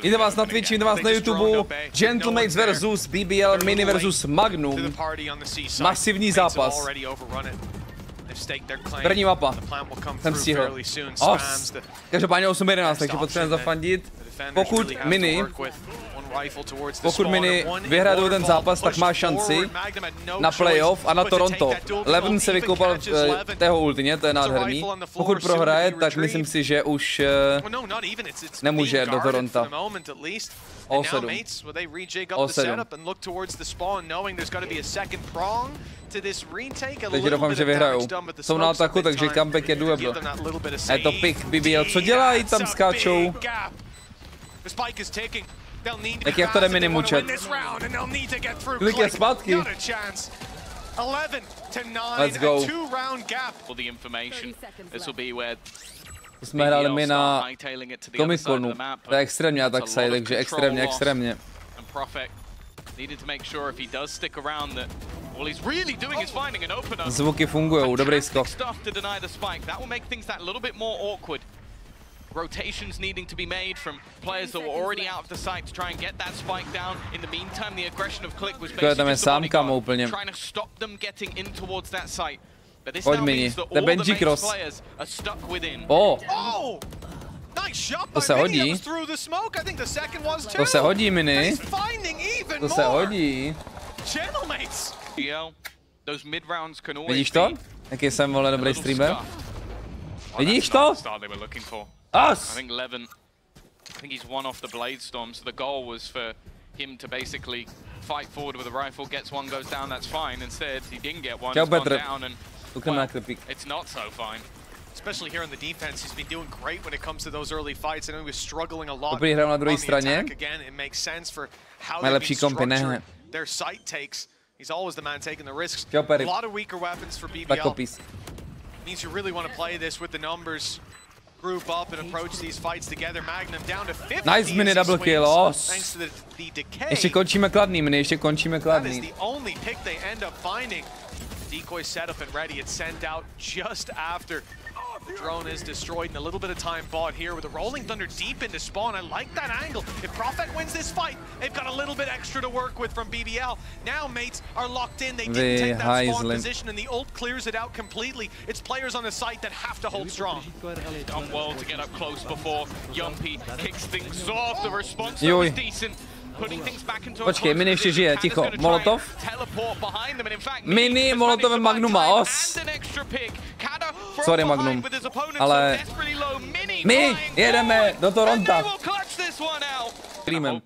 Víte vás na Twitchi, víte vás na YouTube. Gentlemates versus BBL Mini versus Magnum. Masivní zápas. První mapa. Jsem stihl. Každopádně 8-11, takže potřebujeme zafandit. Pokud Mini vyhraje ten zápas, tak má šanci na playoff a na Toronto. Leven se vykoupal v tého ultině, to je nádherný. Pokud prohraje, tak myslím si, že už nemůže do Toronto. O7. Takže doufám, že vyhrajou. Jsou na ataku, takže comeback je doable. Je to pick BBL. Co dělají tam skáčou? Tak jak to jde Mini mučet? Klik je zpátky. Let's go. To jsme hráli my na Comic-Conu. To je extrémně attack side, takže extrémně. Zvuky fungujou, dobrý skok. Rotations needing to be made from players that were already out of the site to try and get that spike down. In the meantime, the aggression of Click was basically trying to stop them getting in towards that site. But this now means that all the main players are stuck within. Oh! Nice shot by Mini through the smoke. I think the second was too. To se hodí, Mini. To se hodí. Gentlemates. Those mid rounds can always. Vidíš to? Jaký jsem vole dobrý streamer? Vidíš to? I think Leven, I think he's one off the Blade Storm, so the goal was for him to basically fight forward with a rifle, gets one, goes down, that's fine. Instead, he didn't get one, he's gone down, and well, it's not so fine. Especially here on the defense, he's been doing great when it comes to those early fights. I know he was struggling a lot on the attack. Again, it makes sense for how they've been structured their site takes. He's always the man taking the risks. A lot of weaker weapons for BBL. Means you really want to play this with the numbers. Group up and approach these fights together. Magnum down to 50. Nice Mini double kill. Thanks to the decay. Ještě končíme kladný, Mini, ještě končíme kladný. That is the only pick they end up finding. Decoy set up and ready. It's sent out just after the drone is destroyed, and a little bit of time bought here with a Rolling Thunder deep into spawn. I like that angle. If Prophet wins this fight, they've got a little bit extra to work with from BBL. Now mates are locked in. They didn't take that spawn position, and the ult clears it out completely. It's players on the site that have to hold strong. Done well to get up close before Yumpy kicks things off. The response was decent. Počkej, Mini ještě žije, ticho. Molotov? Mini, Molotov, Magnuma, os. Sorry, Magnum. Ale my jedeme do Toronta. Streamem.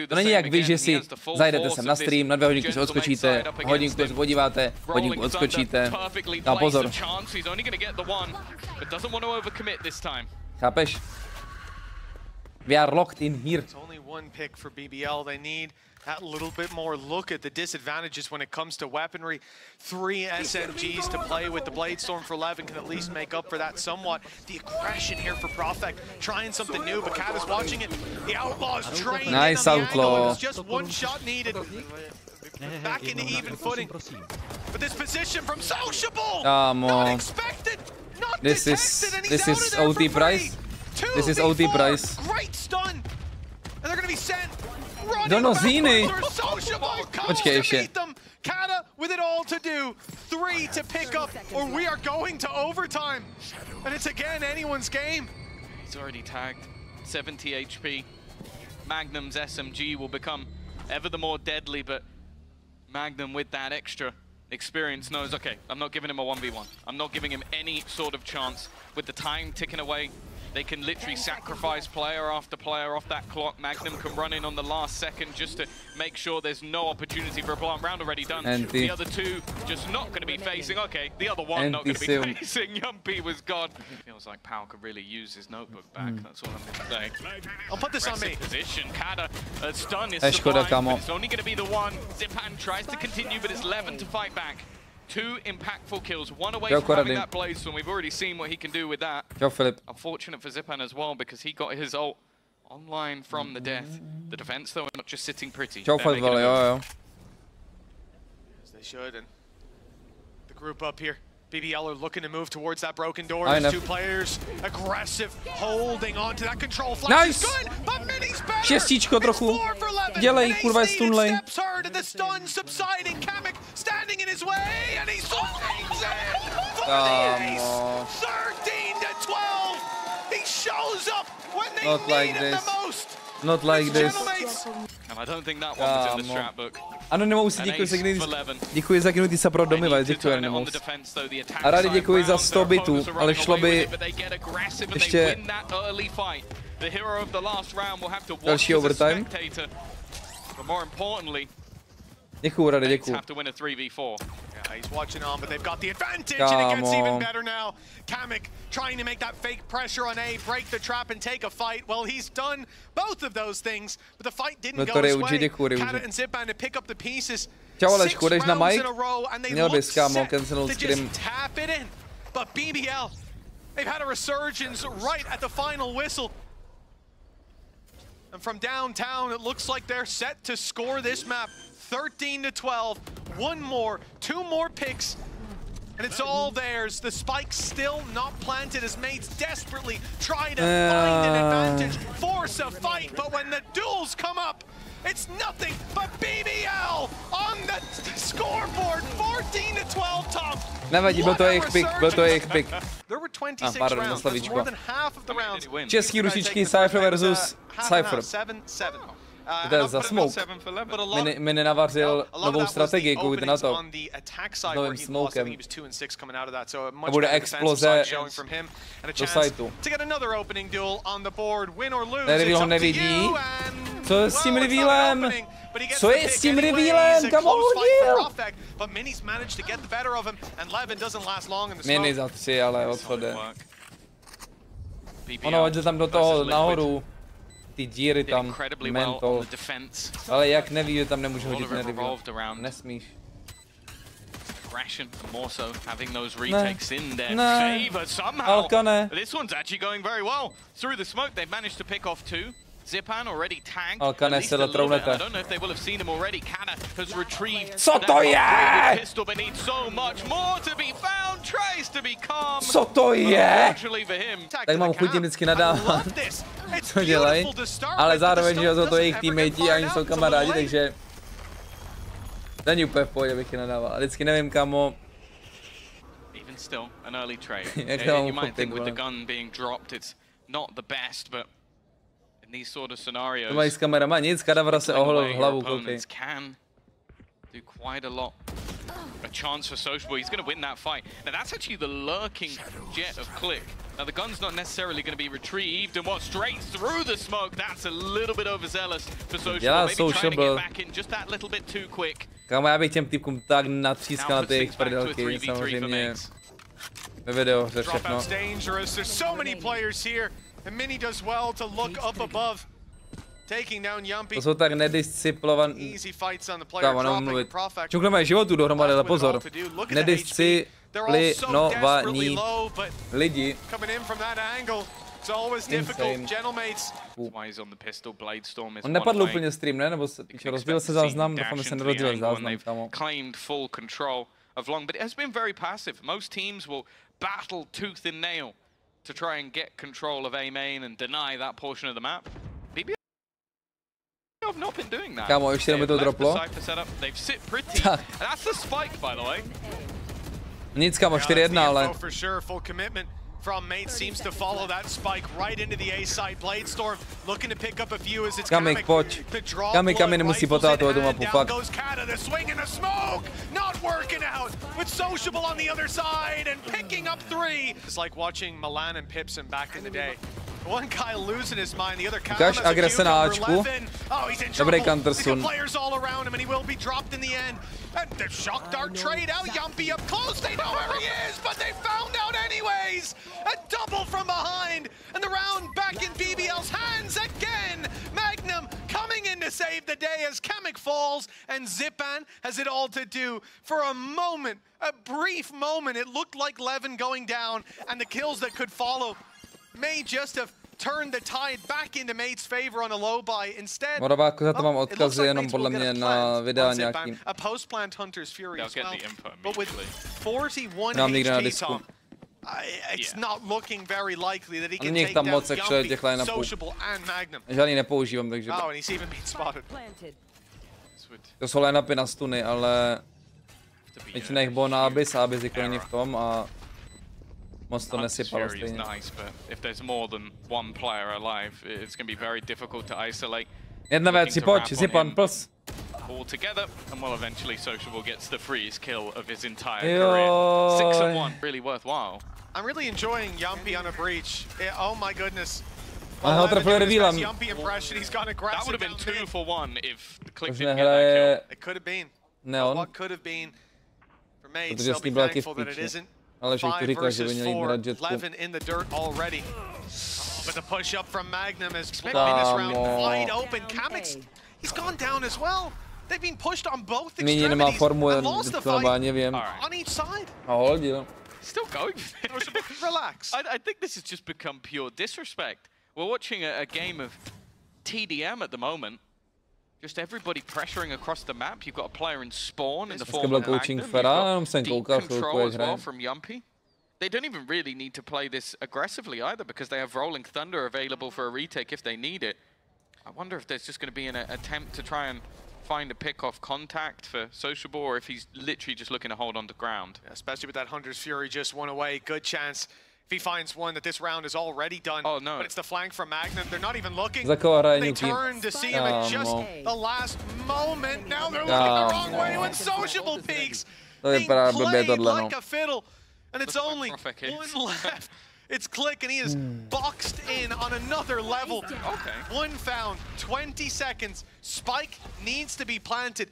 To není jak vy, že si zajdete sem na stream, na 2 hodinky se odskočíte, hodinku se podíváte, hodinku odskočíte. A pozor. Chápeš? We are locked in here. It's only one pick for BBL. They need that little bit more look at the disadvantages when it comes to weaponry. 3 SMGs to play with. The Blade Storm for 11 can at least make up for that somewhat. The aggression here for Prophet, trying something new, but Cat is watching it. The Outlaws trained nice in on the Outlaw. angle. It was just one shot needed. Back into even footing. But this position from Sociable! Not expected! Not detected! This is OT price. This is OT price. Great stun. And they're gonna be sent. Donozini. Počkej ještě. Kata with it all to do. 3 to pick up, or we are going to overtime. And it's again anyone's game. He's already tagged. 70 HP. Magnum's SMG will become ever the more deadly, but Magnum with that extra experience knows, okay, I'm not giving him a 1v1. I'm not giving him any sort of chance. With the time ticking away, they can literally sacrifice player after player off that clock. Magnum can run in on the last second just to make sure there's no opportunity for a plant round already done. The other two just not going to be facing. Okay, the other one not going to be facing. Yumpy was gone. Feels like Pal could really use his notebook back. That's all I'm going to say. I'll put this on me. Position. Kata, stun is survived, but it's only going to be the one. Zipan tries to continue, but it's Leven to fight back. 2 impactful kills, 1 away from having that Blaze Storm. We've already seen what he can do with that. Unfortunate for Zipan as well, because he got his ult online from the death. The defense, though, are not just sitting pretty. As they should, and the group up here. BBL are looking to move towards that broken door. There's two players aggressive, holding on to that control. Flash is good, but Mini's better. Šestíčko trochu. Dělej, kurva, je stunlej. The stun subsiding. Kamek standing in his way, and he swings it for the ace. 13-12. He shows up when they need him the most. Not like this. And I don't think that one was in the strat book. Anonymous, děkuji za knutý support do Miva, děkuji Anonymous. A rádi děkuji za 100 bitů, ale šlo by ještě další overtime. Děkuji, Rady, děkuji. He's watching on, but they've got the advantage, and it gets even better now. Kamek trying to make that fake pressure on A, break the trap and take a fight. Well, he's done both of those things, but the fight didn't go his way. Kata and Zipan to pick up the pieces. 6 rounds in a row, and they look set to just tap it in. But BBL, they've had a resurgence right at the final whistle. And from downtown, it looks like they're set to score this map. 13-12, one more, 2 more picks, and it's all theirs. The spike's still not planted as mates desperately try to find an advantage, force a fight, but when the duels come up, it's nothing but BBL on the scoreboard. 14-12 top. Nevadí, byl to jejich pick, There were 26 rounds, that's more than half of the rounds. Český rusičký Cypher versus Cypher. 7-7. To je za smoke. Mi nenavařil novou strategii, koukejte na to. S novým smokem. A bude exploze do sajtu. Reveal ho nevidí. Co je s tím revealem? Co je s tím revealem? Kam ho hodil? Mini za 3, ale odchode. Ono hodil tam do toho nahoru. Ty díry tam, mental. Ale jak neví, že tam nemůžu hodit nereveal. Nesmíš. Ne, Alkane. Alkane se dotrounete. Co to je? Co to je? Tak mám chuť vždycky nadávat, co dělají, ale zároveň, že jsou to jejich teammatey a oni jsou kamarádi, takže není úplně v pohodě, bych je nadával. A vždycky nevím, kamo. Jak to mám uchopit, to mají s kamerama nic, Kadavra se oholil hlavu, koukej. A chance for Sociable. He's going to win that fight. Now that's actually the lurking jet of Click. Now the gun's not necessarily going to be retrieved, and what, straight through the smoke. That's a little bit overzealous for Sociable. Maybe trying to get back in just that little bit too quick. Kámo, já bych těm typkům tak natřískal na ty jejich prdelky, samozřejmě. Ve videu se všechno. There's so many players here, and Mini does well to look up above. To jsou tak nedisciplovaní. Kámo, nemůžu mluvit. Čukneme životu dohromady, ale pozor. Nedisciplinovaní lidi. Insane. On nepadl úplně stream, ne? Nebo rozbil se záznam? Doufám, že se nerozdělil záznam, kámo. Kámo, ještě jenom by to droplo. Tak. Nic, kámo, 4-1, ale... From Mate seems to follow that spike right into the A side. Bladestorm looking to pick up a few as it's Kamek, pojď. Kamek nemusí potát tu mapu, fakt. Goes Kata, the swing in the smoke, not working out. With Sociable on the other side and picking up 3. It's like watching Milan and Pipson back in the day. One guy losing his mind, the other Ukáž agrese na Ačku. Dobrý countersun. Players all around him and he will be dropped in the end. And the shock dart trade out, Yumpy up close, they know where he is, but they found out anyways! A double from behind, and the round back in BBL's hands again! Magnum coming in to save the day as Kamek falls, and Zipan has it all to do. For a moment, a brief moment, it looked like Levin going down, and the kills that could follow may just have turn the tide back into Mate's favor on a low buy. Instead, Morabáku, za to mám odkazy jenom podle mě na videa nějakým. A post-plant Hunter's Fury as well. But with 41 HP, Tom, it's not looking very likely that he can take down Jumpy, Sociable and Magnum. Žádný nepoužívám, takže... Oh, and he's even been spotted. To jsou line-upy na stuny, ale... Většina jich bylo na Abyss a Abyss jako není v tom a... Moc to nesypalo stejně. Jedna věc, si pojď, Zipan, plus. All together, and well, eventually Sociable gets the freeze kill of his entire career. 6-1, really worthwhile. I'm really enjoying Jumpy on a breach. Oh my goodness. Well, Jumpy impression, he's gone aggressive. That would have been 2 for 1 if the click didn't get that kill. It could have been. Neon. What could have been for Mate, still be thankful that it isn't. 5 versus 4, 11 in the dirt already. But the push up from Magnum is flipping this round wide open. Kamix, he's gone down as well. They've been pushed on both extremities and lost the fight on each side. Still going. Relax. I think this has just become pure disrespect. We're watching a game of TDM at the moment. Just everybody pressuring across the map. You've got a player in spawn in the form of Magnum. You've got deep control as well from Jumpy. They don't even really need to play this aggressively either because they have Rolling Thunder available for a retake if they need it. I wonder if there's just going to be an attempt to try and find a pick-off contact for Sociable or if he's literally just looking to hold on to ground. Yeah, especially with that Hunter's Fury just one away. Good chance if he finds one that this round is already done. Oh, no. But it's the flank from Magnum. They're not even looking. They turn to see him at just the last moment. Now they're looking the wrong way when Sociable peaks. Being played like a fiddle. And it's only one left. It's Click, and he is boxed in on another level. Okay. 1 found, 20 seconds. Spike needs to be planted,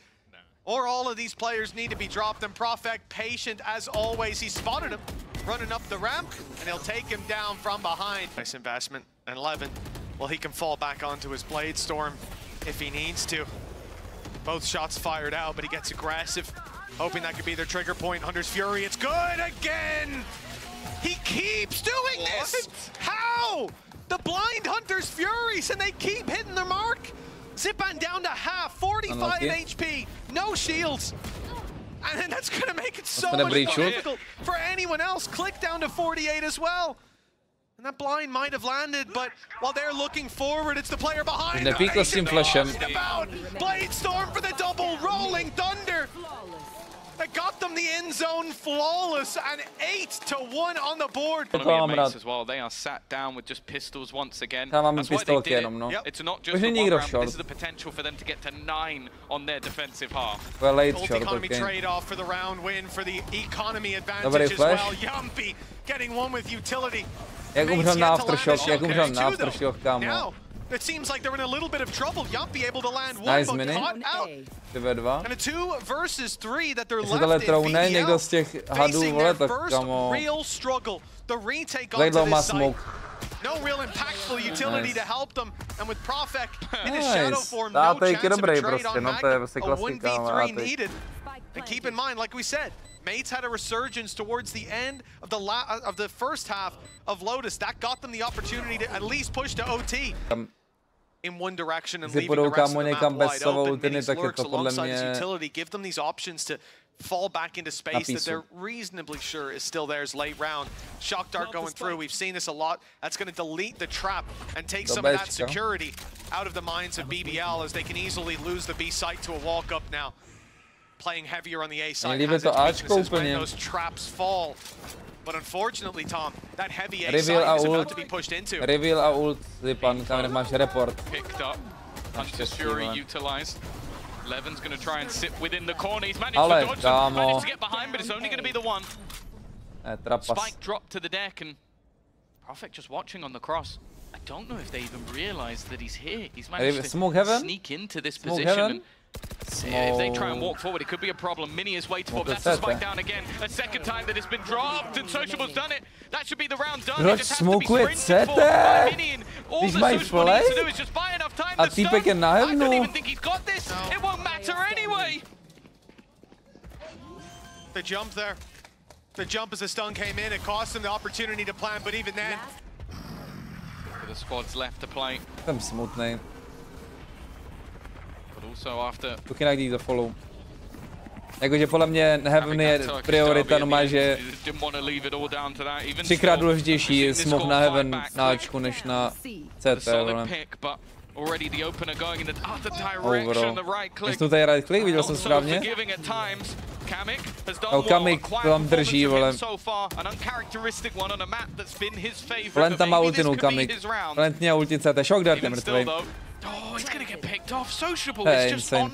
or all of these players need to be dropped. And Profek, patient as always. He spotted him running up the ramp, and he'll take him down from behind. Nice investment. And 11, well, he can fall back onto his Blade Storm if he needs to. Both shots fired out, but he gets aggressive, hoping that could be their trigger point. Hunter's Fury, it's good again! He keeps doing this! How? The blind Hunter's Furies, and they keep hitting their mark! Zipan down to half, 45 HP, no shields. And then that's gonna make it so much more difficult for anyone else. Click down to 48 as well. And that blind might have landed, but while they're looking forward, it's the player behind them. Blade Storm for the double, Rolling Thunder. That got them the end zone flawless, and 8-1 on the board. As well. They are sat down with just pistols once again. That's why they did it. It's not just the one round. This is the potential for them to get to 9 on their defensive half. Economy trade-off for the round win for the economy advantage as well. Jumpy getting one with utility. Now, it seems like they're in a little bit of trouble. Jumpy able to land one, but caught out. And a 2 versus 3 that they're left in. Facing their first real struggle. The retake onto this site. No real impactful utility to help them. And with Profek in his shadow form, no chance of a trade on Magnum. A 1v3 needed. And keep in mind, like we said, Mates had a resurgence towards the end of the first half of Lotus. That got them the opportunity to at least push to OT in one direction and leaving the rest of the map wide open. Minis lurks alongside his utility, give them these options to fall back into space that they're reasonably sure is still theirs late round. Shock Dart going through, we've seen this a lot. That's going to delete the trap and take some of that security out of the minds of BBL as they can easily lose the B site to a walk-up now. Playing heavier on the A side has its weaknesses when those traps fall. But unfortunately, Tom, that heavy A side is about to be pushed into. Reveal a ult, Zipan, kamerach máš report. Picked up, Hunter's Fury utilized. Levin's going to try and sit within the corner. He's managed to dodge them, managed to get behind, but it's only going to be the one. Spike dropped to the deck, and Profek just watching on the cross. I don't know if they even realize that he's here. He's managed to sneak into this position. If they try and walk forward, it could be a problem. Mini is waiting for. That's the Spike down again. A second time that it's been dropped, and Sociable's done it. That should be the round done. It just has to be sprinted for by Mini, and all the Sociable needs to do is just buy enough time to stun. I don't even think he's got this. It won't matter anyway. The jump there. The jump as the stun came in, it cost him the opportunity to plant, but even then. Jsem smutnej. Tuky najdí za follow. Jakože podle mě Heaven je priorita, no má, že 3krát důležitější smoke na Heaven na Ačku než na CT, vole. Overall. Jestli tu tady right click, viděl jsem správně? Kamik tam drží, vole. Lent tam má ultinu, Kamik. Lent měl ultin CT, Shock Dart je mrtvej. Hey, insane.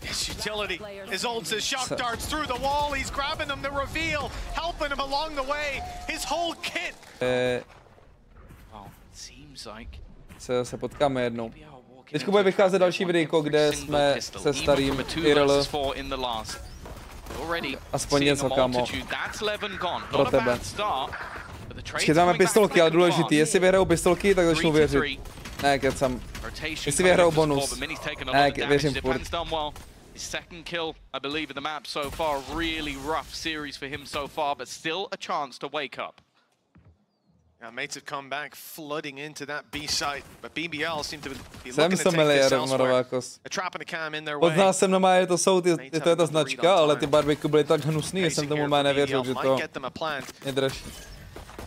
His utility, his ults, his shock darts through the wall, he's grabbing them to reveal, helping him along the way, his whole kit. Se potkáme jednou. Teďko bude vycházet další videjko, kde jsme se starým IRL. Aspoň něco, kámo. Pro tebe. Chytáme pistolky, ale důležitý. Jestli vyhrajou pistolky, tak začnu věřit. Ne, kecam. Jestli vyhrajou bonus. Ne, věřím furt. Second kill, I believe, in the map so far. Really rough series for him so far, but still a chance to wake up. Yeah, mates have come back flooding into that B site, but BBL seem to be looking to take this elsewhere. A trap and a cam in their way. Poznal jsem normálně, to je ta značka, ale ty barbeky byly tak hnusný, že jsem tomu má nevěřil, že to je dražší.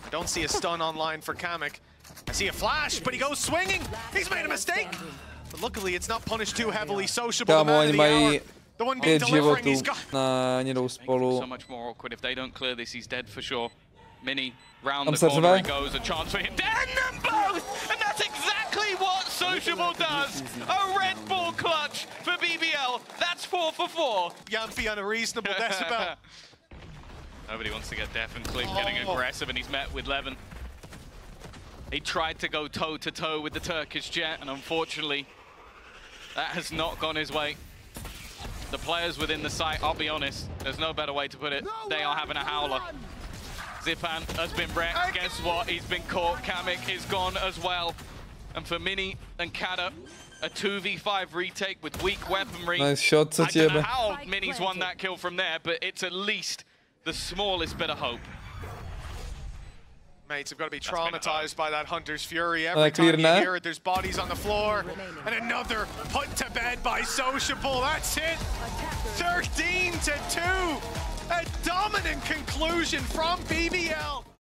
I don't see a stun online for Kamik. I see a flash, but he goes swinging. He's made a mistake. But luckily it's not punished too heavily. Sociable, kámo, oni mají 5 životů na jdou spolu. Mini round the corner he goes, a chance for him. Damn them both! And that's exactly what Sociable does! A Red Bull clutch for BBL. That's 4 for 4. Yampi on a reasonable decibel. Nobody wants to get Def and Click getting aggressive, and he's met with Levin. He tried to go toe-to-toe with the Turkish Jet, and unfortunately, that has not gone his way. The players within the site, I'll be honest, there's no better way to put it, they are having a howler. Zipan has been wrecked. Guess what? He's been caught. Kamik is gone as well. And for Mini and Kada, a 2v5 retake with weak weaponry. Nice shot, I don't know how Mini's won that kill from there, but it's at least the smallest bit of hope. Mates have got to be traumatized by that Hunter's Fury. Every time you hear it, there's bodies on the floor. And another put to bed by Sociable. That's it. 13-2. A dominant conclusion from BBL.